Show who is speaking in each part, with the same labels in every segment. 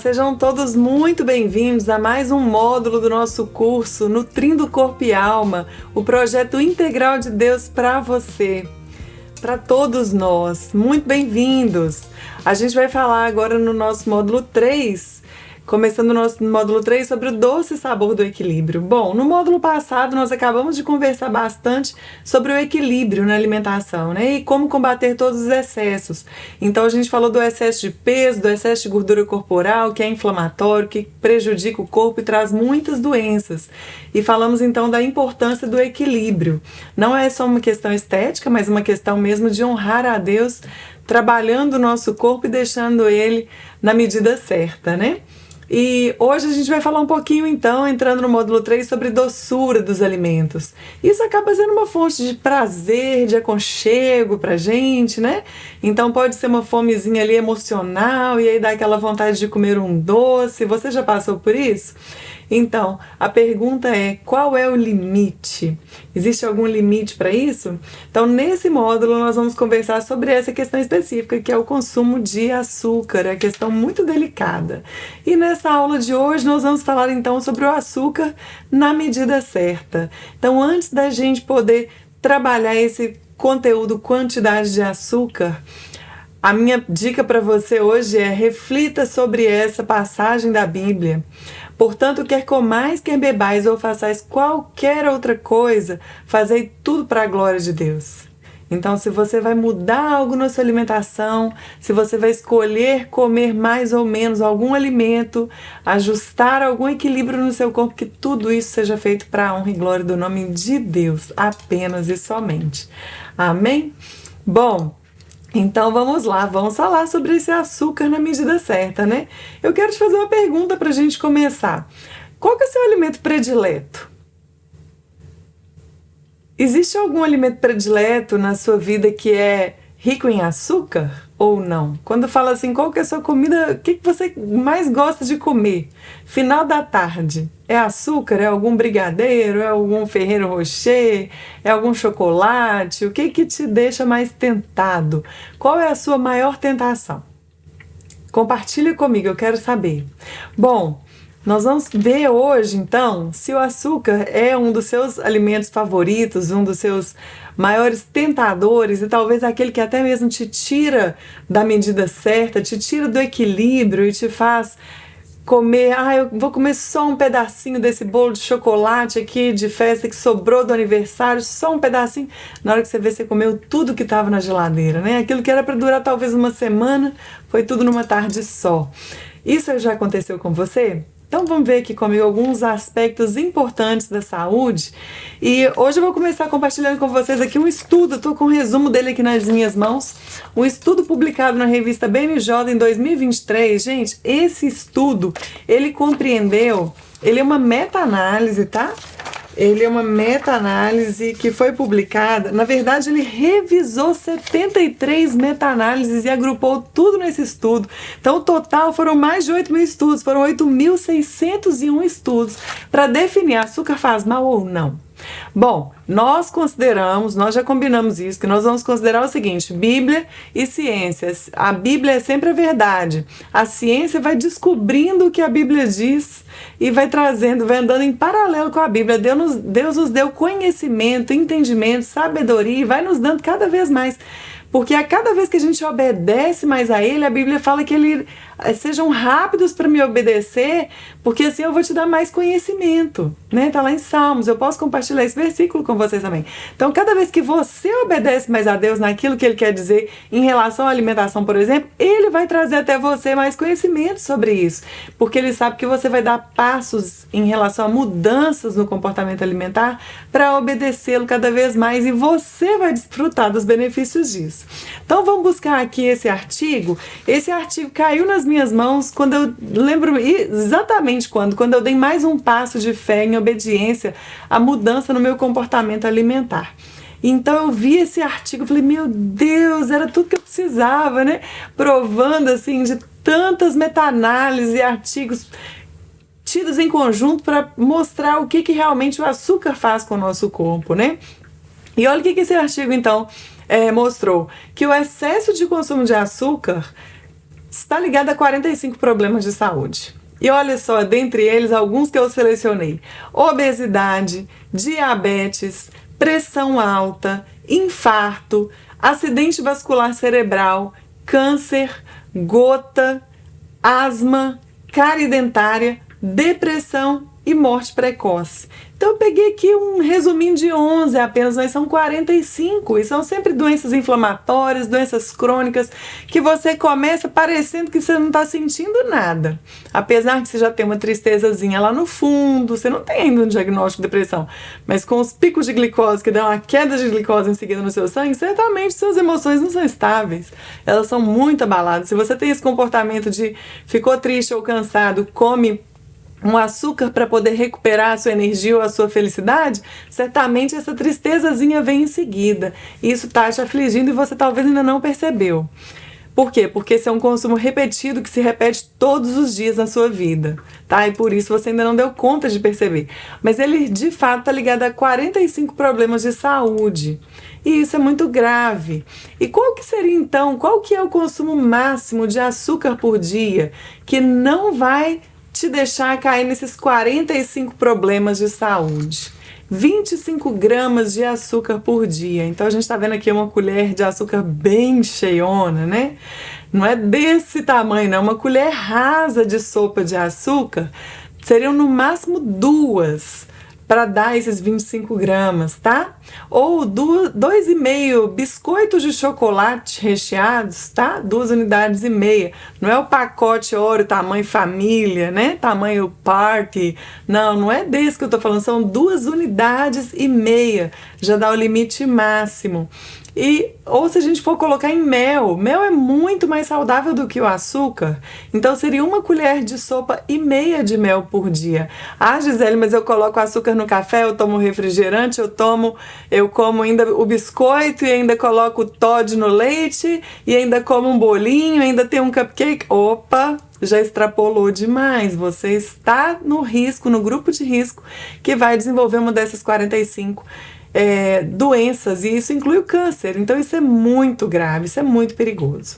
Speaker 1: Sejam todos muito bem-vindos a mais um módulo do nosso curso Nutrindo Corpo e Alma, o projeto integral de Deus para você, para todos nós. Muito bem-vindos! A gente vai falar agora no nosso módulo 3, começando o nosso módulo 3 sobre o doce sabor do equilíbrio. Bom, no módulo passado nós acabamos de conversar bastante sobre o equilíbrio na alimentação, né? E como combater todos os excessos. Então a gente falou do excesso de peso, do excesso de gordura corporal, que é inflamatório, que prejudica o corpo e traz muitas doenças. E falamos então da importância do equilíbrio. Não é só uma questão estética, mas uma questão mesmo de honrar a Deus, trabalhando o nosso corpo e deixando ele na medida certa, né? E hoje a gente vai falar um pouquinho então, entrando no módulo 3, sobre doçura dos alimentos. Isso acaba sendo uma fonte de prazer, de aconchego pra gente, né? Então pode ser uma fomezinha ali emocional e aí dá aquela vontade de comer um doce. Você já passou por isso? Então, a pergunta é: qual é o limite? Existe algum limite para isso? Então, nesse módulo, nós vamos conversar sobre essa questão específica, que é o consumo de açúcar, é uma questão muito delicada. E nessa aula de hoje, nós vamos falar então sobre o açúcar na medida certa. Então, antes da gente poder trabalhar esse conteúdo, quantidade de açúcar, a minha dica para você hoje é: reflita sobre essa passagem da Bíblia. Portanto, quer comais, quer bebais ou façais qualquer outra coisa, fazei tudo para a glória de Deus. Então, se você vai mudar algo na sua alimentação, se você vai escolher comer mais ou menos algum alimento, ajustar algum equilíbrio no seu corpo, que tudo isso seja feito para a honra e glória do nome de Deus, apenas e somente. Amém? Bom, então vamos lá, vamos falar sobre esse açúcar na medida certa, né? Eu quero te fazer uma pergunta para a gente começar. Qual que é o seu alimento predileto? Existe algum alimento predileto na sua vida que é rico em açúcar ou não? Quando fala assim, qual que é a sua comida, o que você mais gosta de comer? Final da tarde, é açúcar? É algum brigadeiro? É algum Ferrero Rocher? É algum chocolate? O que te deixa mais tentado? Qual é a sua maior tentação? Compartilhe comigo, eu quero saber. Bom, nós vamos ver hoje, então, se o açúcar é um dos seus alimentos favoritos, um dos seus maiores tentadores e talvez aquele que até mesmo te tira da medida certa, te tira do equilíbrio e te faz comer, eu vou comer só um pedacinho desse bolo de chocolate aqui de festa que sobrou do aniversário, só um pedacinho. Na hora que você vê, você comeu tudo que estava na geladeira, né? Aquilo que era para durar talvez uma semana, foi tudo numa tarde só. Isso já aconteceu com você? Então vamos ver aqui comigo alguns aspectos importantes da saúde. E hoje eu vou começar compartilhando com vocês aqui um estudo, estou com um resumo dele aqui nas minhas mãos. Um estudo publicado na revista BMJ em 2023. Gente, esse estudo, ele compreendeu, ele é uma meta-análise, tá? Ele é uma meta-análise que foi publicada. Na verdade, ele revisou 73 meta-análises e agrupou tudo nesse estudo. Então, o total foram mais de 8.000 estudos, foram 8.601 estudos para definir açúcar faz mal ou não. Bom, nós já combinamos isso, que nós vamos considerar o seguinte: Bíblia e ciências. A Bíblia é sempre a verdade. A ciência vai descobrindo o que a Bíblia diz e vai trazendo, vai andando em paralelo com a Bíblia. Deus nos deu conhecimento, entendimento, sabedoria e vai nos dando cada vez mais. Porque a cada vez que a gente obedece mais a Ele, a Bíblia fala que Ele sejam rápidos para me obedecer, porque assim eu vou te dar mais conhecimento, né? Tá lá em Salmos, eu posso compartilhar esse versículo com vocês também. Então, cada vez que você obedece mais a Deus naquilo que Ele quer dizer em relação à alimentação, por exemplo, Ele vai trazer até você mais conhecimento sobre isso, porque Ele sabe que você vai dar passos em relação a mudanças no comportamento alimentar para obedecê-lo cada vez mais e você vai desfrutar dos benefícios disso. Então, vamos buscar aqui esse artigo. Esse artigo caiu nas minhas mãos quando eu lembro exatamente quando eu dei mais um passo de fé em obediência à mudança no meu comportamento alimentar. Então eu vi esse artigo e falei, meu Deus, era tudo que eu precisava, né? Provando assim de tantas meta-análises e artigos tidos em conjunto para mostrar o que realmente o açúcar faz com o nosso corpo, né? E olha o que esse artigo então mostrou, que o excesso de consumo de açúcar está ligada a 45 problemas de saúde. E olha só, dentre eles, alguns que eu selecionei: obesidade, diabetes, pressão alta, infarto, acidente vascular cerebral, câncer, gota, asma, cárie dentária, depressão e morte precoce. Então eu peguei aqui um resuminho de 11 apenas, mas são 45 e são sempre doenças inflamatórias, doenças crônicas, que você começa parecendo que você não está sentindo nada. Apesar que você já tem uma tristezazinha lá no fundo, você não tem ainda um diagnóstico de depressão, mas com os picos de glicose que dão uma queda de glicose em seguida no seu sangue, certamente suas emoções não são estáveis, elas são muito abaladas. Se você tem esse comportamento de ficou triste ou cansado, come um açúcar para poder recuperar a sua energia ou a sua felicidade, certamente essa tristezazinha vem em seguida. Isso está te afligindo e você talvez ainda não percebeu. Por quê? Porque esse é um consumo repetido que se repete todos os dias na sua vida, tá? E por isso você ainda não deu conta de perceber. Mas ele, de fato, está ligado a 45 problemas de saúde. E isso é muito grave. E qual que seria, então, qual que é o consumo máximo de açúcar por dia que não vai te deixar cair nesses 45 problemas de saúde? 25 gramas de açúcar por dia. Então a gente está vendo aqui uma colher de açúcar bem cheiona, né? Não é desse tamanho, não. Uma colher rasa de sopa de açúcar seriam no máximo 2 para dar esses 25 gramas, tá? Ou 2,5 biscoitos de chocolate recheados, tá? 2 unidades e meia. Não é o pacote Oreo tamanho família, né? Tamanho party. Não é desse que eu tô falando. São 2 unidades e meia. Já dá o limite máximo. Ou se a gente for colocar em mel é muito mais saudável do que o açúcar. Então seria 1 colher de sopa e meia de mel por dia. Ah, Gisele, mas eu coloco açúcar no café, eu tomo refrigerante, eu como ainda o biscoito e ainda coloco o Toddy no leite e ainda como um bolinho, ainda tem um cupcake. Opa! Já extrapolou demais, você está no risco, no grupo de risco que vai desenvolver uma dessas 45 doenças, e isso inclui o câncer. Então isso é muito grave, isso é muito perigoso.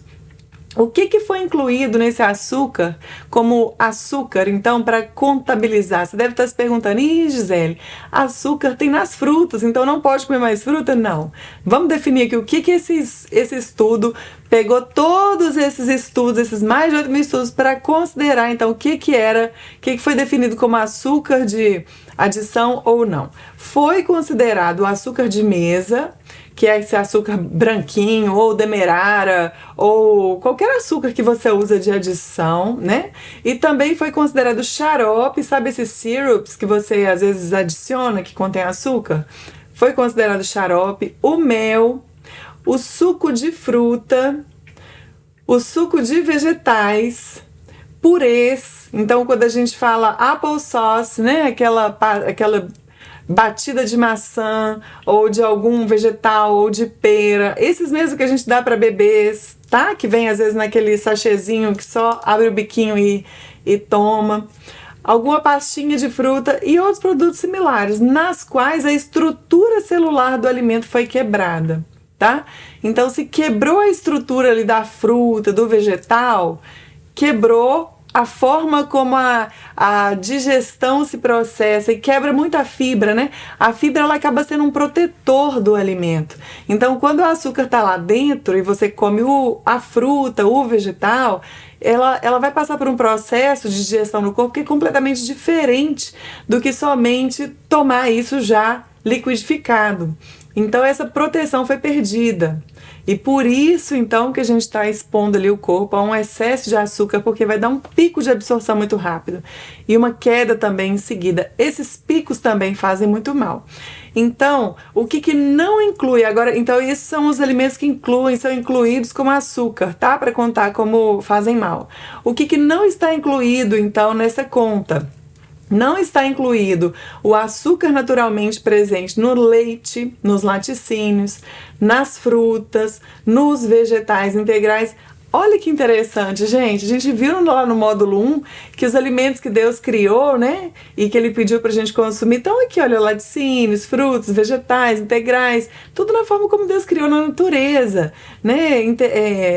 Speaker 1: O que foi incluído nesse açúcar como açúcar, então, para contabilizar? Você deve estar se perguntando: Gisele, açúcar tem nas frutas, então não pode comer mais fruta? Não. Vamos definir aqui o que esse estudo pegou, todos esses estudos, esses mais de 8 mil estudos, para considerar, então, o que foi definido como açúcar de adição ou não. Foi considerado o açúcar de mesa, que é esse açúcar branquinho, ou demerara, ou qualquer açúcar que você usa de adição, né? E também foi considerado xarope, sabe esses syrups que você às vezes adiciona, que contém açúcar? Foi considerado xarope, o mel, o suco de fruta, o suco de vegetais, purês. Então, quando a gente fala applesauce, né? Aquela batida de maçã, ou de algum vegetal, ou de pera, esses mesmo que a gente dá para bebês, tá? Que vem às vezes naquele sachêzinho que só abre o biquinho e toma. Alguma pastinha de fruta e outros produtos similares, nas quais a estrutura celular do alimento foi quebrada, tá? Então, se quebrou a estrutura ali da fruta, do vegetal, quebrou a forma como a digestão se processa e quebra muito a fibra, né? A fibra, ela acaba sendo um protetor do alimento. Então, quando o açúcar está lá dentro e você come a fruta, o vegetal, ela vai passar por um processo de digestão no corpo que é completamente diferente do que somente tomar isso já liquidificado. Então, essa proteção foi perdida. E por isso, então, que a gente está expondo ali o corpo a um excesso de açúcar, porque vai dar um pico de absorção muito rápido e uma queda também em seguida. Esses picos também fazem muito mal. Então, o que não inclui agora? Então, esses são os alimentos que são incluídos como açúcar, tá? Para contar como fazem mal. O que não está incluído, então, nessa conta? Não está incluído o açúcar naturalmente presente no leite, nos laticínios, nas frutas, nos vegetais integrais Olha que interessante, gente. A gente viu lá no módulo 1 que os alimentos que Deus criou, né? E que Ele pediu pra gente consumir estão aqui, olha, laticínios, frutos, vegetais, integrais, tudo na forma como Deus criou na natureza, né?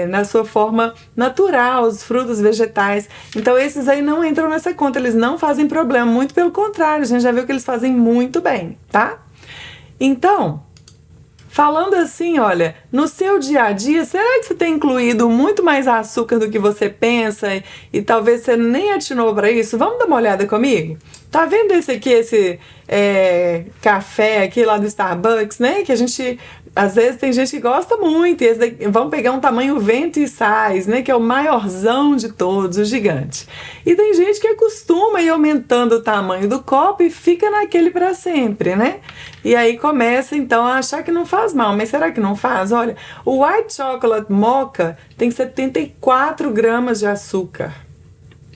Speaker 1: Na sua forma natural, os frutos, vegetais. Então esses aí não entram nessa conta, eles não fazem problema, muito pelo contrário, a gente já viu que eles fazem muito bem, tá? Então, falando assim, olha, no seu dia a dia, será que você tem incluído muito mais açúcar do que você pensa e talvez você nem atinou para isso? Vamos dar uma olhada comigo? Tá vendo esse café aqui lá do Starbucks, né? Que a gente, às vezes tem gente que gosta muito, e esse daqui, vamos pegar um tamanho vento e sais, né? Que é o maiorzão de todos, o gigante. E tem gente que acostuma ir aumentando o tamanho do copo e fica naquele para sempre, né? E aí começa então a achar que não faz mal, mas será que não faz? Olha, o White Chocolate Mocha tem 74 gramas de açúcar.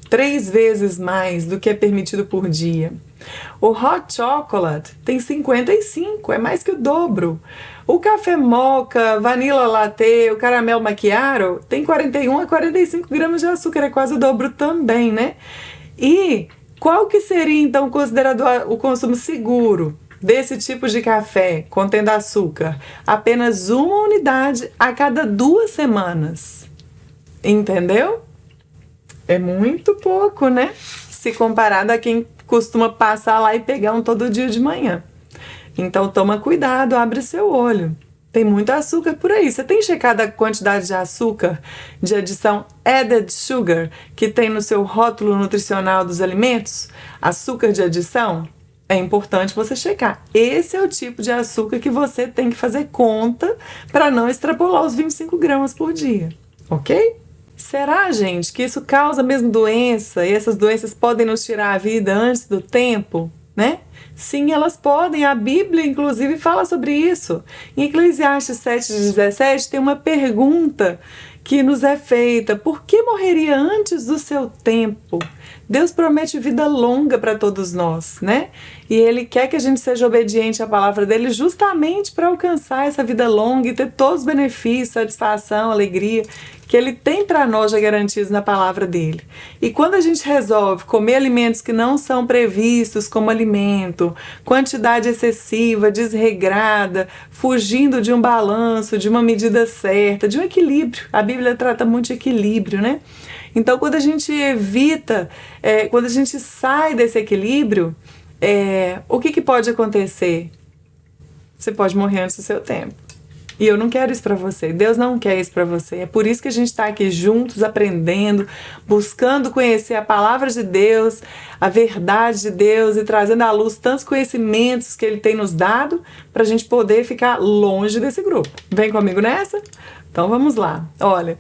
Speaker 1: 3 vezes mais do que é permitido por dia. O Hot Chocolate tem 55, é mais que o dobro. O café mocha, vanilla latte, o caramel macchiato tem 41 a 45 gramas de açúcar, é quase o dobro também, né? E qual que seria então considerado o consumo seguro desse tipo de café contendo açúcar? Apenas uma unidade a cada 2 semanas. Entendeu? É muito pouco, né? Se comparado a quem costuma passar lá e pegar um todo dia de manhã. Então toma cuidado, abre seu olho. Tem muito açúcar por aí. Você tem checado a quantidade de açúcar de adição added sugar que tem no seu rótulo nutricional dos alimentos? Açúcar de adição? É importante você checar. Esse é o tipo de açúcar que você tem que fazer conta para não extrapolar os 25 gramas por dia, ok? Será, gente, que isso causa mesmo doença e essas doenças podem nos tirar a vida antes do tempo, né? Sim, elas podem. A Bíblia, inclusive, fala sobre isso. Em Eclesiastes 7:17 tem uma pergunta que nos é feita: por que morreria antes do seu tempo? Deus promete vida longa para todos nós, né? E Ele quer que a gente seja obediente à palavra dele justamente para alcançar essa vida longa e ter todos os benefícios, satisfação, alegria que Ele tem para nós já garantidos na palavra dele. E quando a gente resolve comer alimentos que não são previstos como alimento, quantidade excessiva, desregrada, fugindo de um balanço, de uma medida certa, de um equilíbrio. A Bíblia trata muito de equilíbrio, né? Então, quando a gente evita, quando a gente sai desse equilíbrio, o que pode acontecer? Você pode morrer antes do seu tempo. E eu não quero isso para você. Deus não quer isso para você. É por isso que a gente está aqui juntos, aprendendo, buscando conhecer a palavra de Deus, a verdade de Deus e trazendo à luz tantos conhecimentos que Ele tem nos dado para a gente poder ficar longe desse grupo. Vem comigo nessa? Então vamos lá. Olha,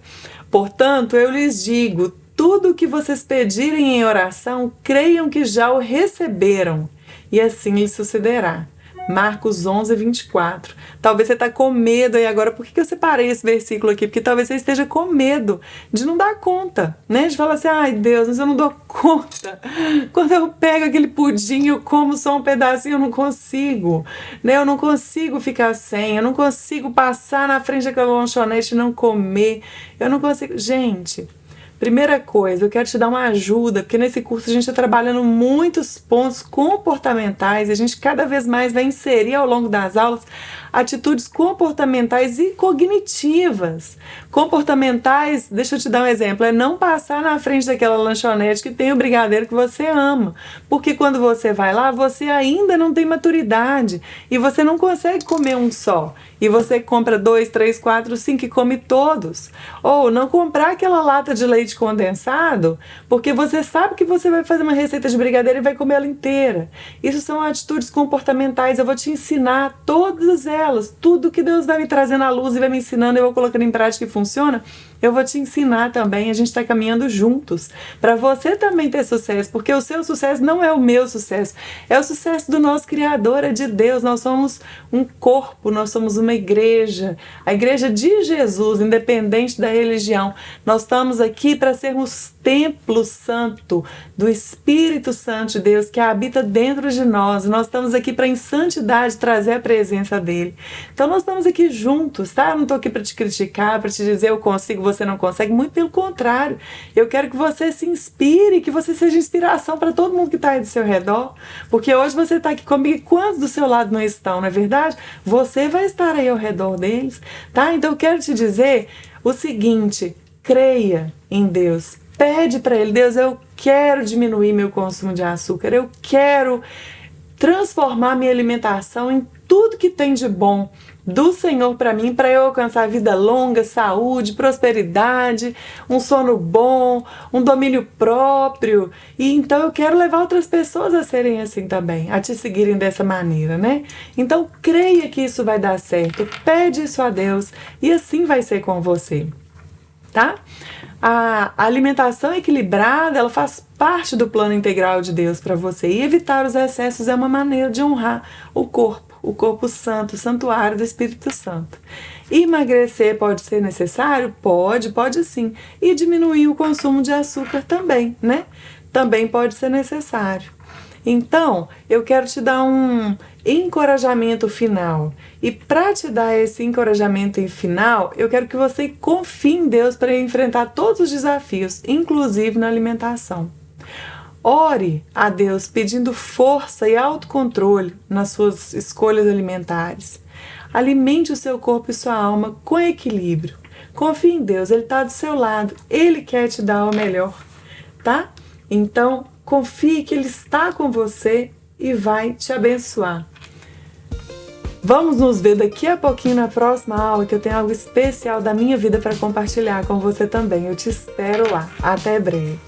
Speaker 1: portanto, eu lhes digo, tudo o que vocês pedirem em oração, creiam que já o receberam, e assim lhes sucederá. Marcos 11:24. Talvez você está com medo aí agora. Por que eu separei esse versículo aqui? Porque talvez você esteja com medo de não dar conta, né? De falar assim, ai Deus, mas eu não dou conta. Quando eu pego aquele pudim, eu como só um pedacinho, eu não consigo, né? Eu não consigo ficar sem, eu não consigo passar na frente daquela lanchonete e não comer. Eu não consigo. Gente, primeira coisa, eu quero te dar uma ajuda, porque nesse curso a gente está trabalhando muitos pontos comportamentais e a gente cada vez mais vai inserir ao longo das aulas atitudes comportamentais e cognitivas. Comportamentais, deixa eu te dar um exemplo, é não passar na frente daquela lanchonete que tem o brigadeiro que você ama, porque quando você vai lá, você ainda não tem maturidade e você não consegue comer um só. E você compra 2, 3, 4, 5 e come todos. Ou não comprar aquela lata de leite condensado, porque você sabe que você vai fazer uma receita de brigadeiro e vai comer ela inteira. Isso são atitudes comportamentais. Eu vou te ensinar todas elas. Tudo que Deus vai me trazendo à luz e vai me ensinando, eu vou colocando em prática e funciona. Eu vou te ensinar também, a gente está caminhando juntos, para você também ter sucesso, porque o seu sucesso não é o meu sucesso, é o sucesso do nosso Criador, é de Deus. Nós somos um corpo, nós somos uma igreja, a igreja de Jesus, independente da religião. Nós estamos aqui para sermos templo santo do Espírito Santo de Deus que habita dentro de nós. Nós estamos aqui para, em santidade, trazer a presença dele. Então nós estamos aqui juntos, tá? Eu não estou aqui para te criticar, para te dizer eu consigo, você não consegue. Muito pelo contrário. Eu quero que você se inspire, que você seja inspiração para todo mundo que está aí do seu redor. Porque hoje você está aqui comigo e quantos do seu lado não estão, não é verdade? Você vai estar aí ao redor deles, tá? Então eu quero te dizer o seguinte: creia em Deus, pede para ele: Deus, eu quero diminuir meu consumo de açúcar, eu quero transformar minha alimentação em tudo que tem de bom do Senhor para mim, para eu alcançar vida longa, saúde, prosperidade, um sono bom, um domínio próprio. E então eu quero levar outras pessoas a serem assim também, a te seguirem dessa maneira, né? Então creia que isso vai dar certo, pede isso a Deus e assim vai ser com você, tá? A alimentação equilibrada, ela faz parte do plano integral de Deus para você, e evitar os excessos é uma maneira de honrar o corpo santo, o santuário do Espírito Santo. Emagrecer pode ser necessário? Pode sim. E diminuir o consumo de açúcar também, né? Também pode ser necessário. Então, eu quero te dar um encorajamento final. E para te dar esse encorajamento final, eu quero que você confie em Deus para enfrentar todos os desafios, inclusive na alimentação. Ore a Deus pedindo força e autocontrole nas suas escolhas alimentares. Alimente o seu corpo e sua alma com equilíbrio. Confie em Deus, Ele está do seu lado, Ele quer te dar o melhor, tá? Então, confie que Ele está com você e vai te abençoar. Vamos nos ver daqui a pouquinho na próxima aula, que eu tenho algo especial da minha vida para compartilhar com você também. Eu te espero lá. Até breve.